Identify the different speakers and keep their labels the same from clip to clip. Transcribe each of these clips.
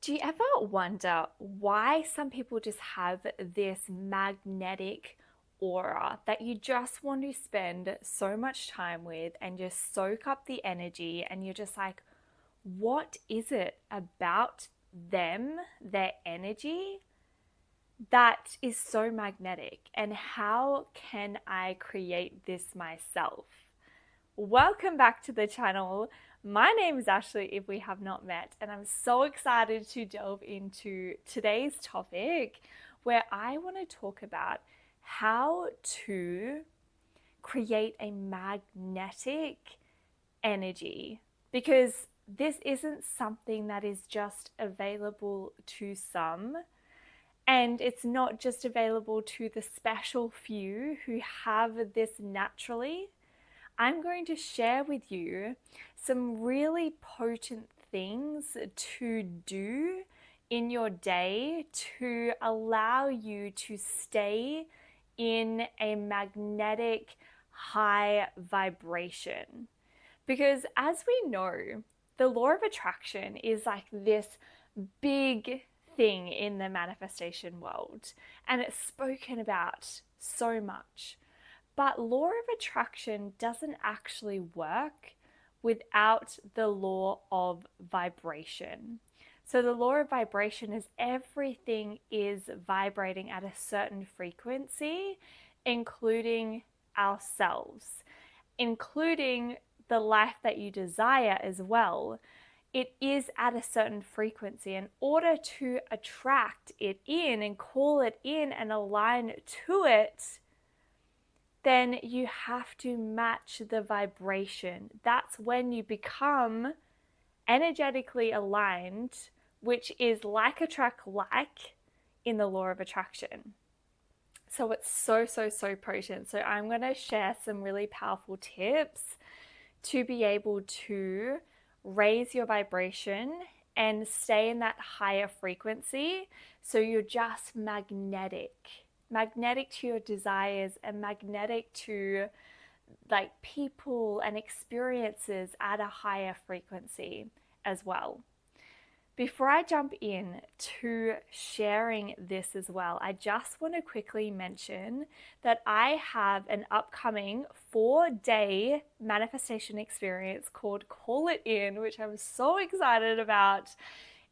Speaker 1: Do you ever wonder why some people just have this magnetic aura that you just want to spend so much time with and just soak up the energy, and you're just like, what is it about them, their energy, that is so magnetic? And how can I create this myself? Welcome back to the channel. My name is Ashlee, if we have not met, and I'm so excited to delve into today's topic where I want to talk about how to create a magnetic energy, because this isn't something that is just available to some. And it's not just available to the special few who have this naturally. I'm going to share with you some really potent things to do in your day to allow you to stay in a magnetic high vibration. Because as we know, the law of attraction is like this big thing in the manifestation world, and it's spoken about so much. But law of attraction doesn't actually work without the law of vibration. So the law of vibration is everything is vibrating at a certain frequency, including ourselves, including the life that you desire as well. It is at a certain frequency. In order to attract it in and call it in and align to it, then you have to match the vibration. That's when you become energetically aligned, which is like attract like in the law of attraction. So it's so potent. So I'm going to share some really powerful tips to be able to raise your vibration and stay in that higher frequency, so you're just magnetic to your desires and magnetic to like people and experiences at a higher frequency as well. Before I jump in to sharing this as well, I just want to quickly mention that I have an upcoming 4-day manifestation experience called Call It In, which I'm so excited about.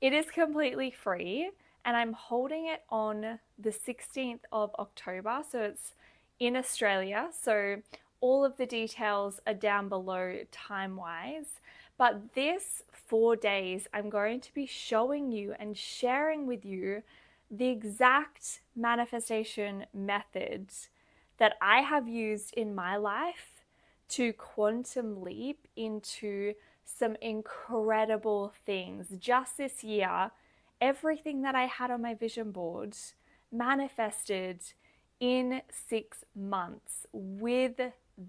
Speaker 1: It is completely free, and I'm holding it on the 16th of October. So it's in Australia. So all of the details are down below time-wise. But this 4 days, I'm going to be showing you and sharing with you the exact manifestation methods that I have used in my life to quantum leap into some incredible things. Just this year, everything that I had on my vision board manifested in 6 months with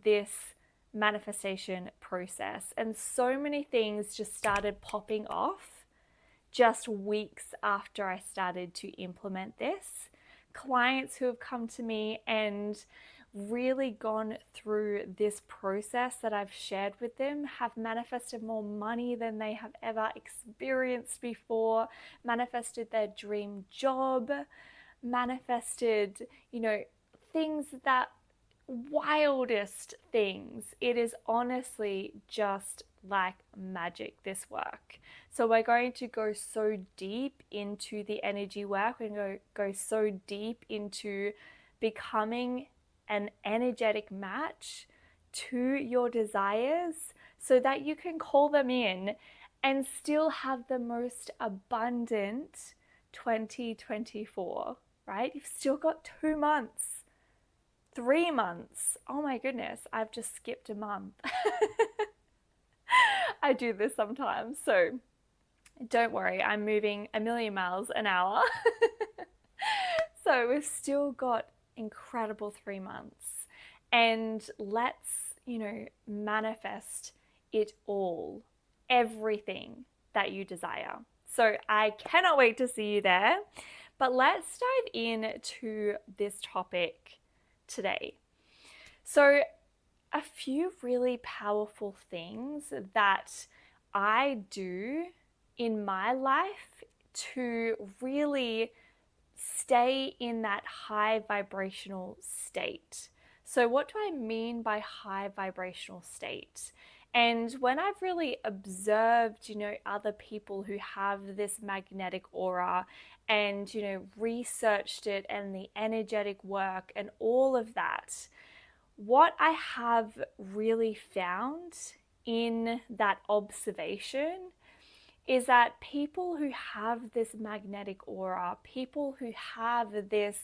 Speaker 1: this manifestation process. And so many things just started popping off just weeks after I started to implement this. Clients who have come to me and really gone through this process that I've shared with them have manifested more money than they have ever experienced before, manifested their dream job, manifested, things that wildest things. It is honestly just like magic, this work. So we're going to go so deep into the energy work. We're going to go so deep into becoming an energetic match to your desires so that you can call them in and still have the most abundant 2024, right? You've still got 2 months. 3 months. Oh my goodness, I've just skipped a month. I do this sometimes, so don't worry, I'm moving a million miles an hour. So we've still got incredible 3 months, and let's, manifest it all, everything that you desire. So I cannot wait to see you there, but let's dive into this topic today. So a few really powerful things that I do in my life to really stay in that high vibrational state. So, what do I mean by high vibrational state? And when I've really observed, other people who have this magnetic aura and, researched it and the energetic work and all of that, what I have really found in that observation is that people who have this magnetic aura, people who have this,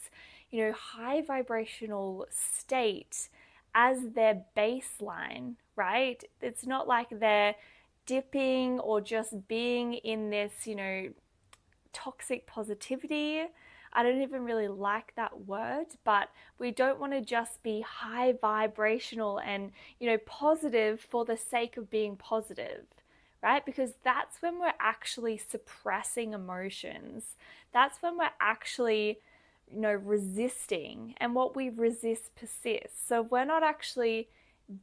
Speaker 1: high vibrational state as their baseline, right? It's not like they're dipping or just being in this, toxic positivity. I don't even really like that word, but we don't want to just be high vibrational and, positive for the sake of being positive, right? Because that's when we're actually suppressing emotions. That's when we're actually, resisting, and what we resist persists. So if we're not actually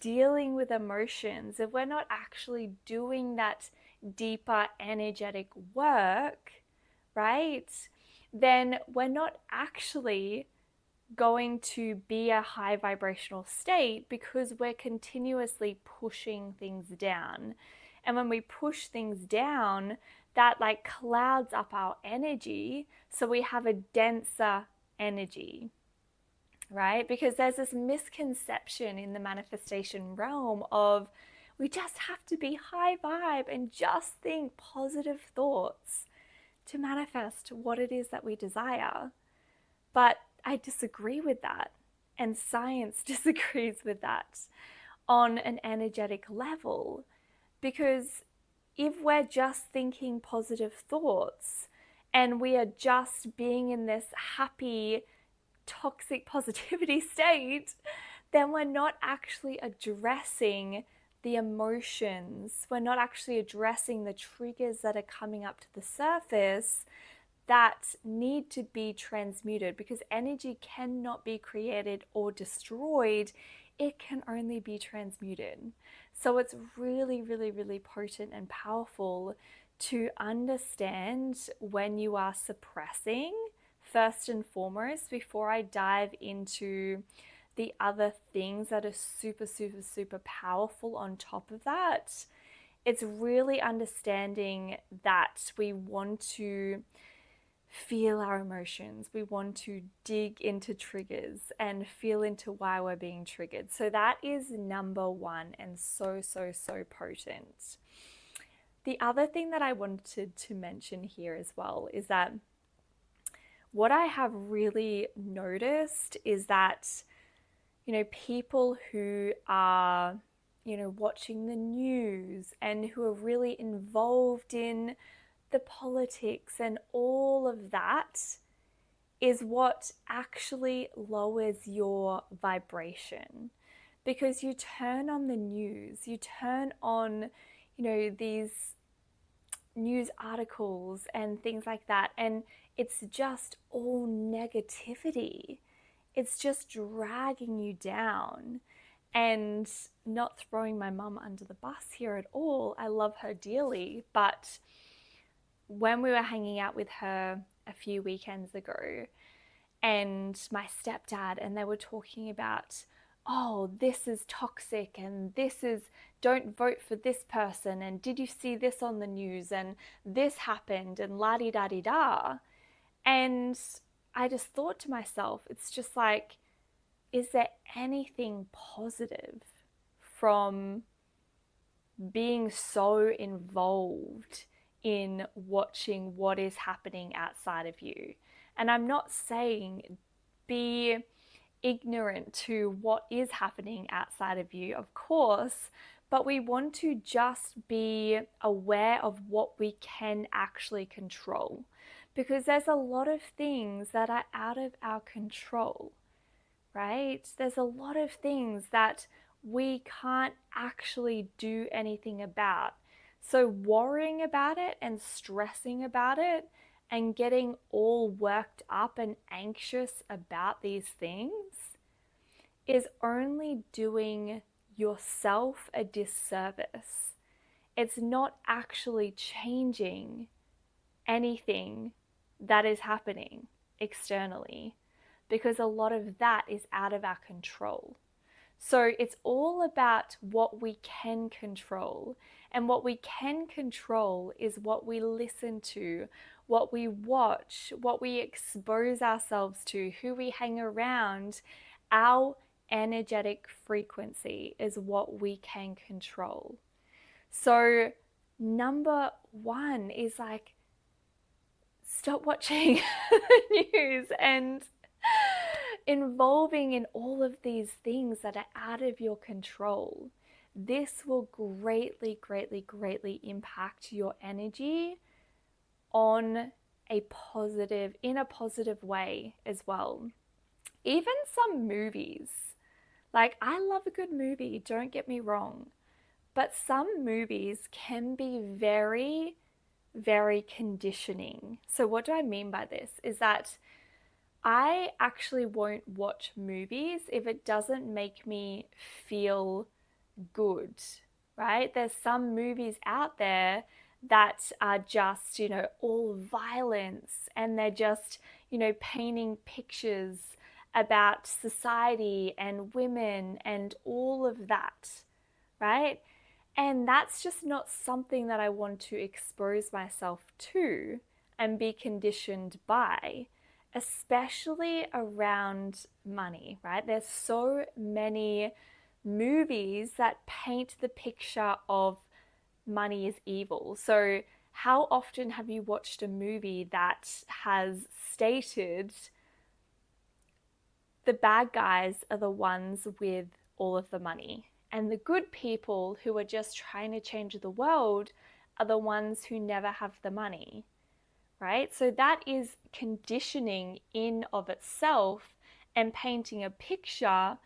Speaker 1: dealing with emotions, if we're not actually doing that deeper energetic work, right, then we're not actually going to be a high vibrational state because we're continuously pushing things down. And when we push things down, that like clouds up our energy, so we have a denser energy, right? Because there's this misconception in the manifestation realm of we just have to be high vibe and just think positive thoughts to manifest what it is that we desire. But I disagree with that, and science disagrees with that on an energetic level, because if we're just thinking positive thoughts and we are just being in this happy, toxic positivity state, then we're not actually addressing the emotions. We're not actually addressing the triggers that are coming up to the surface that need to be transmuted, because energy cannot be created or destroyed. It can only be transmuted. So it's really, really, really potent and powerful to understand when you are suppressing, first and foremost, before I dive into the other things that are super, super, super powerful on top of that. It's really understanding that we want to feel our emotions. We want to dig into triggers and feel into why we're being triggered. So that is number one, and so, so, so potent. The other thing that I wanted to mention here as well is that what I have really noticed is that, people who are, watching the news and who are really involved in the politics and all of that is what actually lowers your vibration. Because you turn on the news, you turn on, these news articles and things like that, and it's just all negativity. It's just dragging you down. And not throwing my mum under the bus here at all, I love her dearly, but when we were hanging out with her a few weekends ago and my stepdad, and they were talking about, oh, this is toxic and this is, don't vote for this person, and did you see this on the news, and this happened, and la-di-da-di-da. And I just thought to myself, it's just like, is there anything positive from being so involved in watching what is happening outside of you? And I'm not saying be ignorant to what is happening outside of you, of course, but we want to just be aware of what we can actually control, because there's a lot of things that are out of our control, right? There's a lot of things that we can't actually do anything about. So worrying about it and stressing about it and getting all worked up and anxious about these things is only doing yourself a disservice. It's not actually changing anything that is happening externally, because a lot of that is out of our control. So it's all about what we can control. And what we can control is what we listen to, what we watch, what we expose ourselves to, who we hang around. Our energetic frequency is what we can control. So, number one is like, stop watching the news and involving in all of these things that are out of your control. This will greatly, greatly, greatly impact your energy in a positive way as well. Even some movies, like I love a good movie, don't get me wrong, but some movies can be very, very conditioning. So what do I mean by this? Is that I actually won't watch movies if it doesn't make me feel good, right? There's some movies out there that are just, all violence, and they're just, painting pictures about society and women and all of that, right? And that's just not something that I want to expose myself to and be conditioned by, especially around money, right? There's so many movies that paint the picture of money is evil. So, how often have you watched a movie that has stated the bad guys are the ones with all of the money, and the good people who are just trying to change the world are the ones who never have the money, right? So that is conditioning in of itself, and painting a picture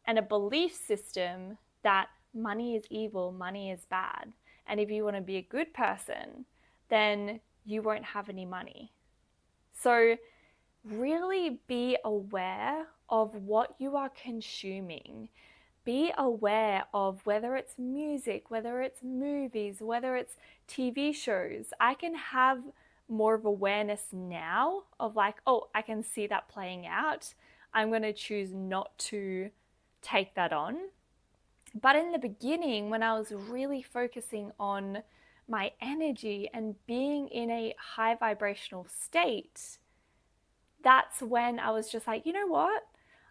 Speaker 1: and a belief system that money is evil, money is bad. And if you want to be a good person, then you won't have any money. So really be aware of what you are consuming. Be aware of whether it's music, whether it's movies, whether it's TV shows. I can have more of awareness now of like, oh, I can see that playing out. I'm going to choose not to take that on. But in the beginning, when I was really focusing on my energy and being in a high vibrational state, that's when I was just like, you know what?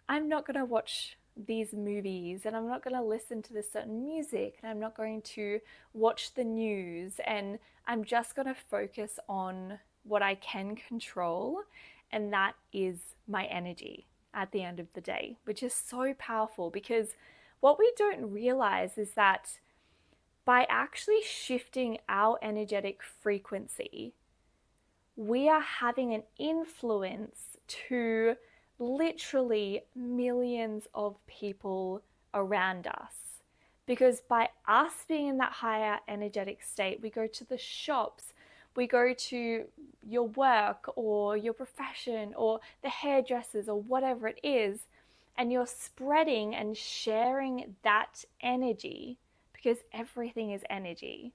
Speaker 1: I'm not going to watch these movies, and I'm not going to listen to this certain music, and I'm not going to watch the news, and I'm just going to focus on what I can control, and that is my energy at the end of the day, which is so powerful, because what we don't realize is that by actually shifting our energetic frequency, we are having an influence to literally millions of people around us. Because by us being in that higher energetic state, we go to the shops, we go to your work or your profession or the hairdressers or whatever it is, and you're spreading and sharing that energy, because everything is energy,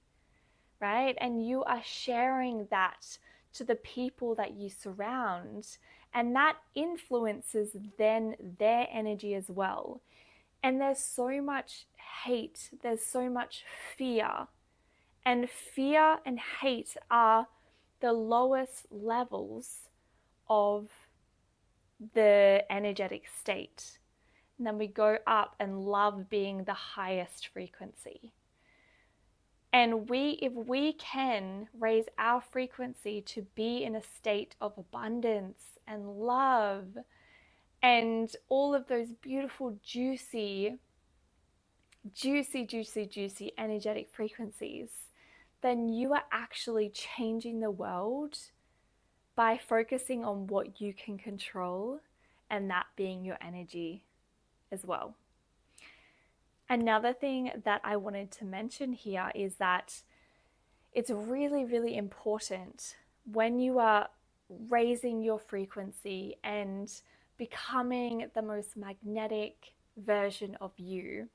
Speaker 1: right? And you are sharing that to the people that you surround, and that influences then their energy as well. And there's so much hate, there's so much fear, and fear and hate are the lowest levels of the energetic state. And then we go up, and love being the highest frequency. And if we can raise our frequency to be in a state of abundance and love and all of those beautiful, juicy energetic frequencies, then you are actually changing the world by focusing on what you can control, and that being your energy as well. Another thing that I wanted to mention here is that it's really, really important when you are raising your frequency and becoming the most magnetic version of you,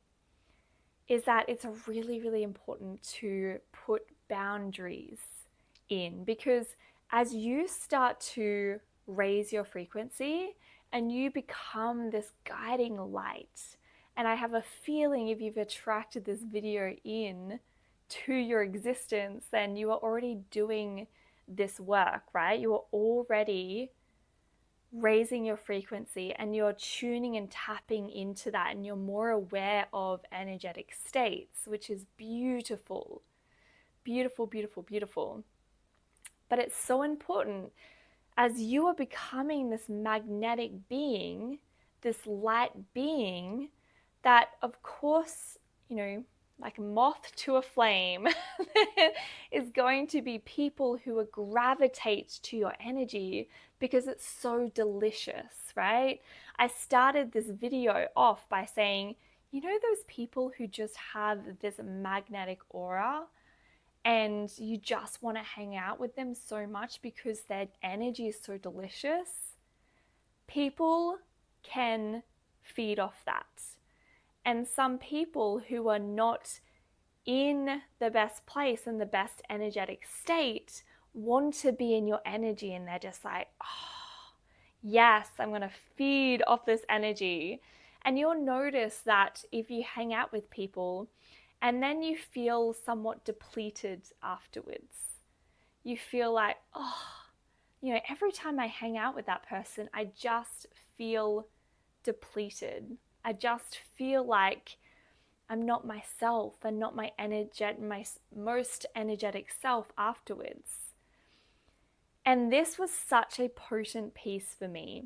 Speaker 1: is that it's really, really important to put boundaries in, because as you start to raise your frequency and you become this guiding light, and I have a feeling if you've attracted this video in to your existence, then you are already doing this work, right? You are already raising your frequency and you're tuning and tapping into that, and you're more aware of energetic states, which is beautiful. Beautiful, beautiful, beautiful. But it's so important as you are becoming this magnetic being, this light being, that of course, like a moth to a flame, is going to be people who will gravitate to your energy because it's so delicious, right? I started this video off by saying, those people who just have this magnetic aura and you just want to hang out with them so much because their energy is so delicious? People can feed off that. And some people who are not in the best place and the best energetic state want to be in your energy, and they're just like, oh, yes, I'm going to feed off this energy. And you'll notice that if you hang out with people and then you feel somewhat depleted afterwards, you feel like, oh, every time I hang out with that person, I just feel depleted. I just feel like I'm not myself and not my most energetic self afterwards. And this was such a potent piece for me,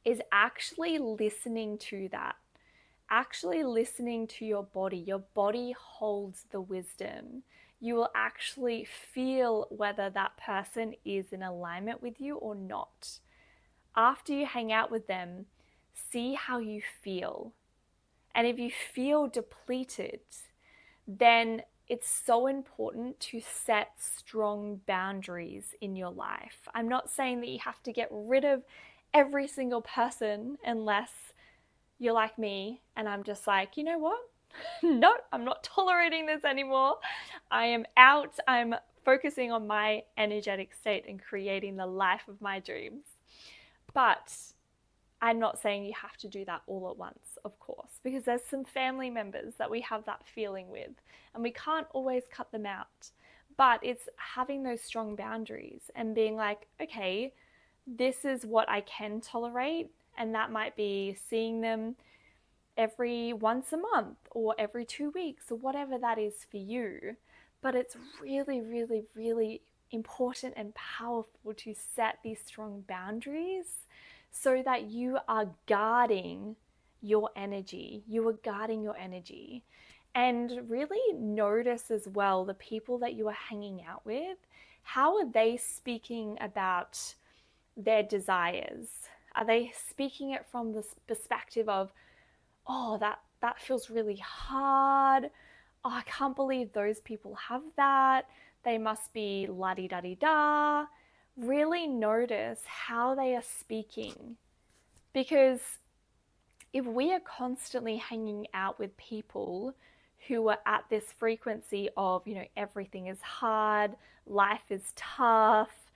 Speaker 1: is actually listening to that. Actually listening to your body. Your body holds the wisdom. You will actually feel whether that person is in alignment with you or not. After you hang out with them, see how you feel. And if you feel depleted, then it's so important to set strong boundaries in your life. I'm not saying that you have to get rid of every single person unless you're like me and I'm just like, you know what? No, I'm not tolerating this anymore. I am out. I'm focusing on my energetic state and creating the life of my dreams. But I'm not saying you have to do that all at once, of course, because there's some family members that we have that feeling with, and we can't always cut them out. But it's having those strong boundaries and being like, okay, this is what I can tolerate, and that might be seeing them every once a month or every 2 weeks or whatever that is for you. But it's really, really, really important and powerful to set these strong boundaries so that you are guarding your energy. You are guarding your energy. And really notice as well the people that you are hanging out with. How are they speaking about their desires? Are they speaking it from the perspective of, oh, that feels really hard. Oh, I can't believe those people have that. They must be la-di-da-di-da. Really notice how they are speaking, because if we are constantly hanging out with people who are at this frequency of, everything is hard, life is tough,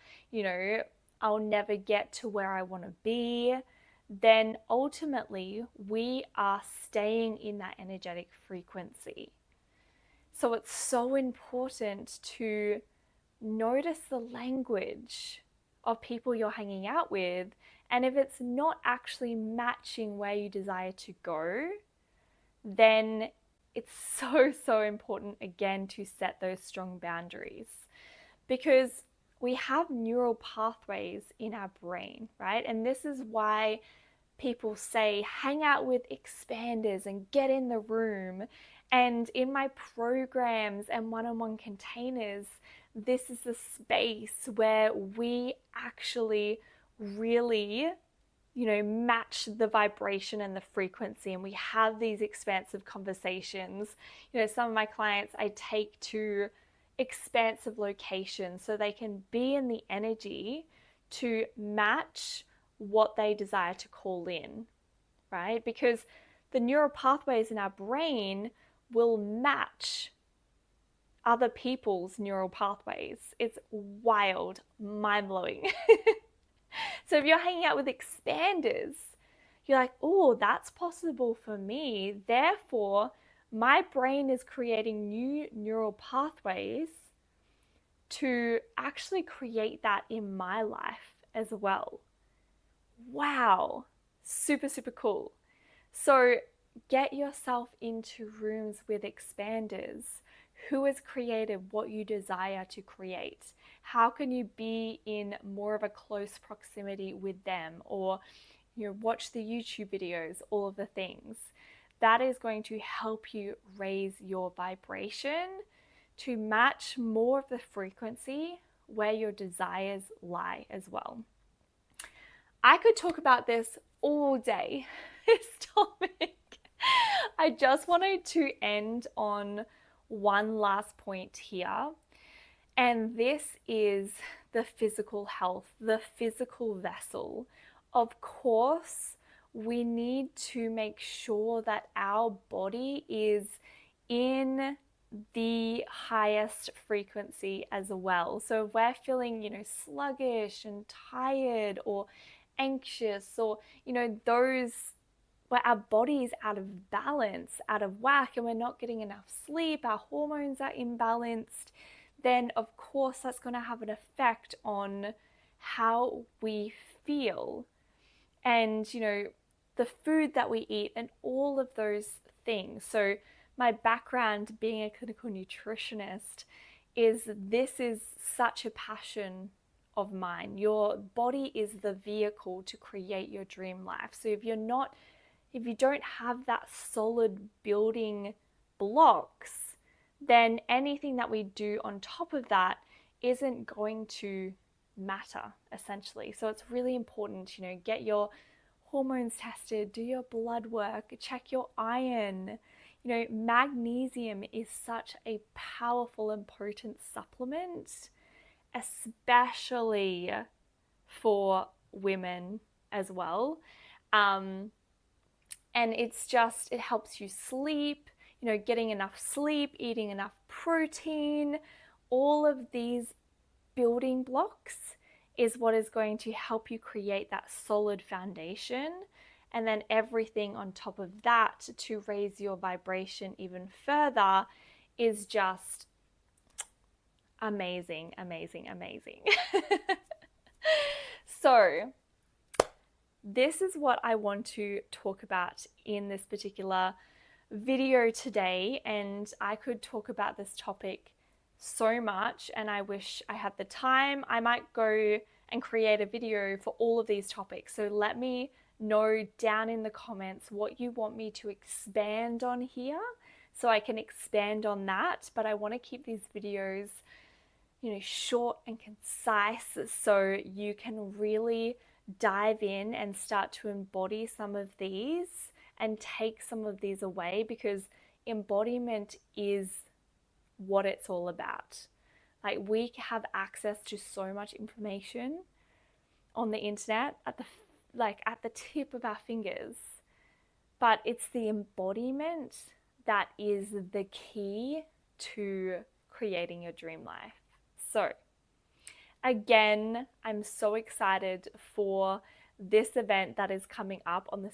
Speaker 1: I'll never get to where I want to be, then ultimately we are staying in that energetic frequency. So it's so important to notice the language of people you're hanging out with, and if it's not actually matching where you desire to go, then it's so important again to set those strong boundaries, because we have neural pathways in our brain, right? And this is why people say hang out with expanders and get in the room. And in my programs and one-on-one containers, this is a space where we actually really, match the vibration and the frequency, and we have these expansive conversations. Some of my clients I take to expansive locations so they can be in the energy to match what they desire to call in, right? Because the neural pathways in our brain will match other people's neural pathways. It's wild, mind-blowing. So if you're hanging out with expanders, you're like, oh, that's possible for me. Therefore, my brain is creating new neural pathways to actually create that in my life as well. Wow, super, super cool. So get yourself into rooms with expanders. Who has created what you desire to create? How can you be in more of a close proximity with them? Or watch the YouTube videos, all of the things. That is going to help you raise your vibration to match more of the frequency where your desires lie as well. I could talk about this all day, this topic. I just wanted to end on one last point here, and this is the physical health, the physical vessel. Of course, we need to make sure that our body is in the highest frequency as well. So if we're feeling, sluggish and tired or anxious, or, those where our body is out of balance, out of whack, and we're not getting enough sleep, our hormones are imbalanced, then of course that's going to have an effect on how we feel. And, the food that we eat and all of those things. So my background being a clinical nutritionist is such a passion of mine. Your body is the vehicle to create your dream life. So if you don't have that solid building blocks, then anything that we do on top of that isn't going to matter, essentially. So it's really important, get your hormones tested, do your blood work, check your iron. Magnesium is such a powerful and potent supplement, especially for women as well. And it helps you sleep, getting enough sleep, eating enough protein. All of these building blocks is what is going to help you create that solid foundation. And then everything on top of that to raise your vibration even further is just amazing, amazing, amazing. So this is what I want to talk about in this particular video today. And I could talk about this topic so much, and I wish I had the time. I might go and create a video for all of these topics. So let me know down in the comments what you want me to expand on here, so I can expand on that. But I want to keep these videos, short and concise, so you can really dive in and start to embody some of these and take some of these away, because embodiment is what it's all about. Like, we have access to so much information on the internet at the tip of our fingers, but it's the embodiment that is the key to creating your dream life. So again, I'm so excited for this event that is coming up on the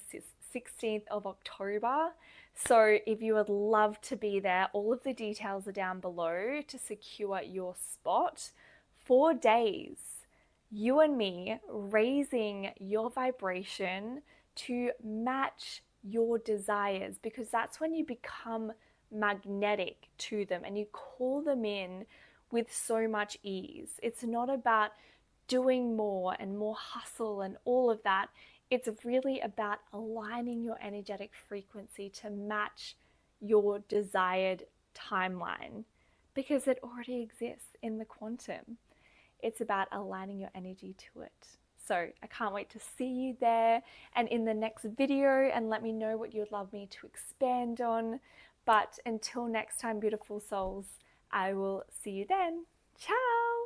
Speaker 1: 16th of October. So if you would love to be there, all of the details are down below to secure your spot. 4 days, you and me raising your vibration to match your desires, because that's when you become magnetic to them and you call them in with so much ease. It's not about doing more and more hustle and all of that. It's really about aligning your energetic frequency to match your desired timeline, because it already exists in the quantum. It's about aligning your energy to it. So I can't wait to see you there and in the next video, and let me know what you'd love me to expand on. But until next time, beautiful souls, I will see you then. Ciao!